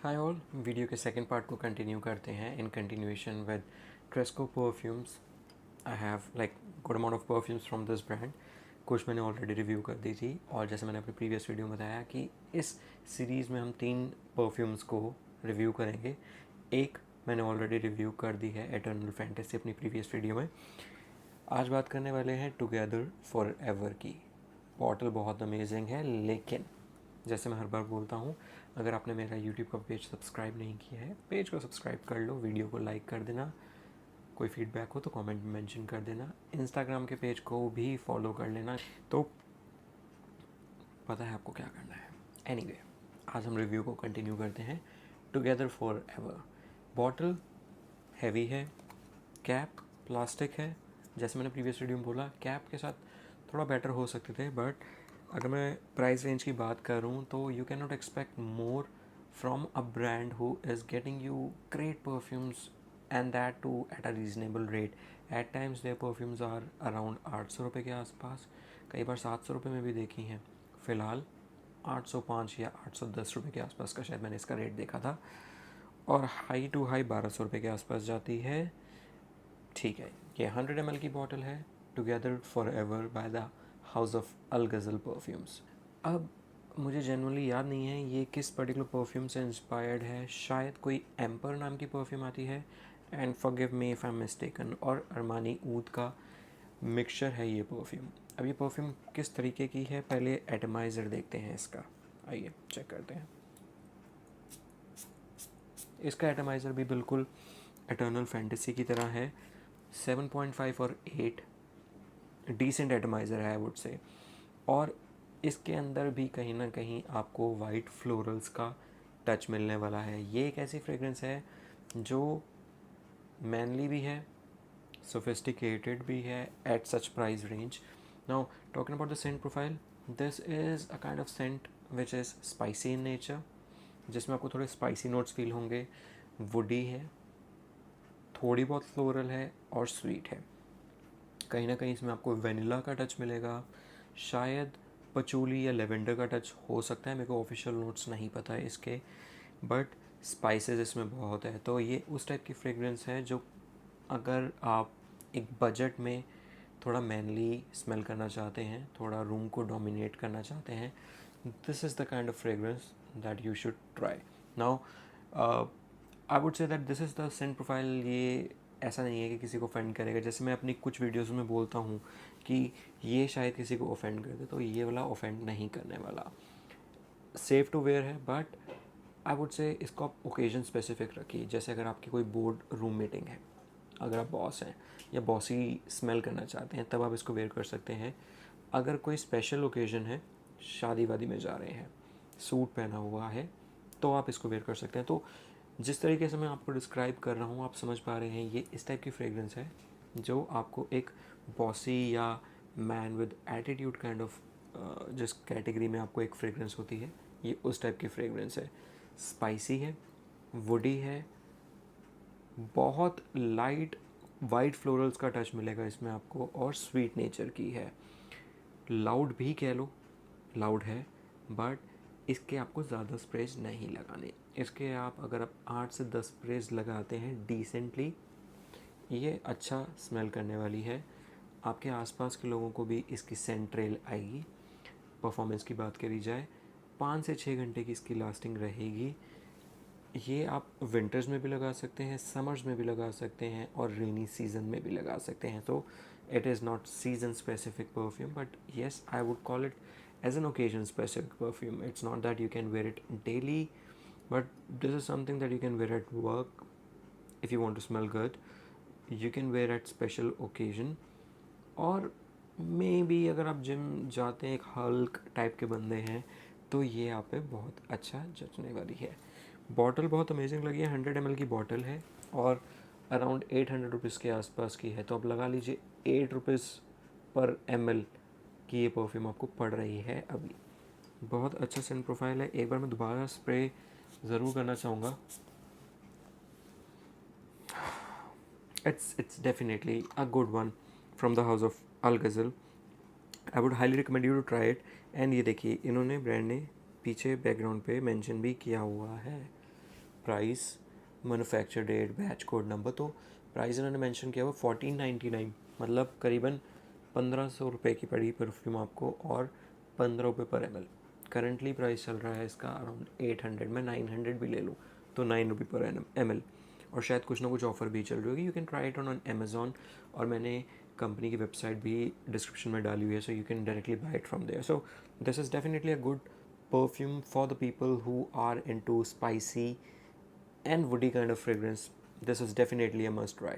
Hi all, video के second part को continue करते हैं in continuation with Tresco perfumes. I have like good amount of perfumes from this brand. कुछ मैंने already review कर दी थी, और जैसे मैंने अपनी प्रीवियस वीडियो में बताया कि इस सीरीज़ में हम 3 परफ्यूम्स को रिव्यू करेंगे। एक मैंने ऑलरेडी रिव्यू कर दी है, एटर्नल फैंटेसी, अपनी प्रीवियस वीडियो में। आज बात करने वाले हैं टुगेदर फॉर एवर की। बॉटल बहुत अमेजिंग है, लेकिन जैसे मैं हर बार बोलता हूँ, अगर आपने मेरा यूट्यूब का पेज सब्सक्राइब नहीं किया है, पेज को सब्सक्राइब कर लो, वीडियो को लाइक कर देना, कोई फीडबैक हो तो कमेंट में मेंशन कर देना, इंस्टाग्राम के पेज को भी फॉलो कर लेना, तो पता है आपको क्या करना है। एनीवे, आज हम रिव्यू को कंटिन्यू करते हैं। Together for ever bottle heavy है, कैप प्लास्टिक है। जैसे मैंने प्रीवियस वीडियो में बोला, कैप के साथ थोड़ा बेटर हो सकते थे, बट अगर मैं प्राइस रेंज की बात करूँ तो you can not expect more from a brand who is getting you great perfumes and that too at a reasonable rate. At times their perfumes are around 800 रुपये के आसपास, कई बार 700 रुपये में भी देखी हैं। फ़िलहाल 805 या 810 रुपये के आसपास का शायद मैंने इसका रेट देखा था, और हाई टू हाई 1200 रुपये के आसपास जाती है। ठीक है, ये 100 ml की बॉटल है, together for ever by the house of Al Ghazal perfumes. अब मुझे जनरली याद नहीं है ये किस पर्टिकुलर परफ्यूम से इंस्पायर्ड है, शायद कोई एम्पर नाम की परफ्यूम आती है, and forgive me if I am mistaken, और अरमानी ऊद का मिक्सचर है ये परफ्यूम। अब ये परफ्यूम किस तरीके की है, पहले एटमाइज़र देखते हैं इसका, आइए चेक करते हैं। इसका एटमाइज़र भी बिल्कुल एटर्नल फैंटेसी की तरह है, 7.5 और 8 डिसेंट एटमाइज़र है आई वुड से। और इसके अंदर भी कहीं ना कहीं आपको वाइट फ्लोरल्स का टच मिलने वाला है। ये एक ऐसी फ्रेगरेंस है जो मैनली भी है, सोफिस्टिकेटेड भी है at such price range. Now talking about the scent profile, this is a kind of scent which is spicy in nature, जिसमें आपको थोड़े स्पाइसी नोट्स फील होंगे। वुडी है, थोड़ी बहुत फ्लोरल है और स्वीट है। कहीं ना कहीं इसमें आपको वेनिला का टच मिलेगा, शायद पचूली या लेवेंडर का टच हो सकता है, मेरे को ऑफिशियल नोट्स नहीं पता है इसके, बट स्पाइसेस इसमें बहुत है। तो ये उस टाइप की फ्रेगरेंस है जो अगर आप एक बजट में थोड़ा मैनली स्मेल करना चाहते हैं, थोड़ा रूम को डोमिनेट करना चाहते हैं, this is the kind of fragrance that you should try. Now I would say that this is the scent profile. ये ऐसा नहीं है कि किसी को ऑफेंड करेगा, जैसे मैं अपनी कुछ वीडियोस में बोलता हूँ कि ये शायद किसी को ऑफेंड कर दे, तो ये वाला ऑफेंड नहीं करने वाला, सेफ़ टू वेयर है। बट आई वुड से इसको आप ओकेजन स्पेसिफिक रखिए। जैसे अगर आपकी कोई बोर्ड रूम मीटिंग है, अगर आप बॉस हैं या बॉसी स्मेल करना चाहते हैं, तब आप इसको वेयर कर सकते हैं। अगर कोई स्पेशल ओकेजन है, शादी वादी में जा रहे हैं, सूट पहना हुआ है, तो आप इसको वेयर कर सकते हैं। तो जिस तरीके से मैं आपको डिस्क्राइब कर रहा हूँ, आप समझ पा रहे हैं, ये इस टाइप की फ्रेगरेंस है जो आपको एक बॉसी या man with attitude kind of, जिस कैटेगरी में आपको एक फ्रेगरेंस होती है, ये उस टाइप की फ्रेगरेंस है। स्पाइसी है, वुडी है, बहुत लाइट वाइट फ्लोरल्स का टच मिलेगा इसमें आपको, और स्वीट नेचर की है। लाउड भी कह लो, लाउड है, बट इसके आपको ज़्यादा स्प्रेज नहीं लगाने। इसके आप अगर आप 8 से 10 स्प्रेज लगाते हैं डिसेंटली, ये अच्छा स्मेल करने वाली है। आपके आसपास के लोगों को भी इसकी सेंट ट्रेल आएगी। परफॉर्मेंस की बात करी जाए, 5 से 6 घंटे की इसकी लास्टिंग रहेगी। ये आप विंटर्स में भी लगा सकते हैं, समर्स में भी लगा सकते हैं, और रेनी सीजन में भी लगा सकते हैं। तो it is not season specific perfume, but yes, I would call it as an occasion specific perfume. It's not that you can wear it daily, but this is something that you can wear at work if you want to smell good. You can wear at special occasion, और may be अगर आप gym जाते हैं, एक Hulk type के बंदे हैं, तो ये आप पे बहुत अच्छा जचने वाली है। बॉटल बहुत अमेजिंग लगी है, 100 ml की बॉटल है, और अराउंड 800 रुपीज़ के आसपास की है। तो आप लगा लीजिए 8 रुपीज़ पर ml कि ये परफ्यूम आपको पड़ रही है अभी। बहुत अच्छा सेंट प्रोफाइल है। एक बार मैं दोबारा स्प्रे ज़रूर करना चाहूँगा। It's definitely a good one from the house of Al Ghazal. I would highly recommend you to try it. And ये देखिए, इन्होंने ब्रांड ने पीछे बैकग्राउंड पे मेंशन भी किया हुआ है। Price, manufacture date, batch code number. तो प्राइस इन्होंने मेंशन किया हुआ 1499, मतलब करीबन 1500 रुपये की पड़ी परफ्यूम आपको, और 15 रुपये पर ml। करंटली प्राइस चल रहा है इसका अराउंड 800, मैं 900 भी ले लूँ तो 9 रुपये पर ml, और शायद कुछ ना कुछ ऑफ़र भी चल रही होगी। You can try it on Amazon, और मैंने कंपनी की वेबसाइट भी डिस्क्रिप्शन में डाली हुई है, so you can directly buy it from there. So this is definitely a good perfume for the people who are into spicy and woody kind of fragrance. This is definitely a must try.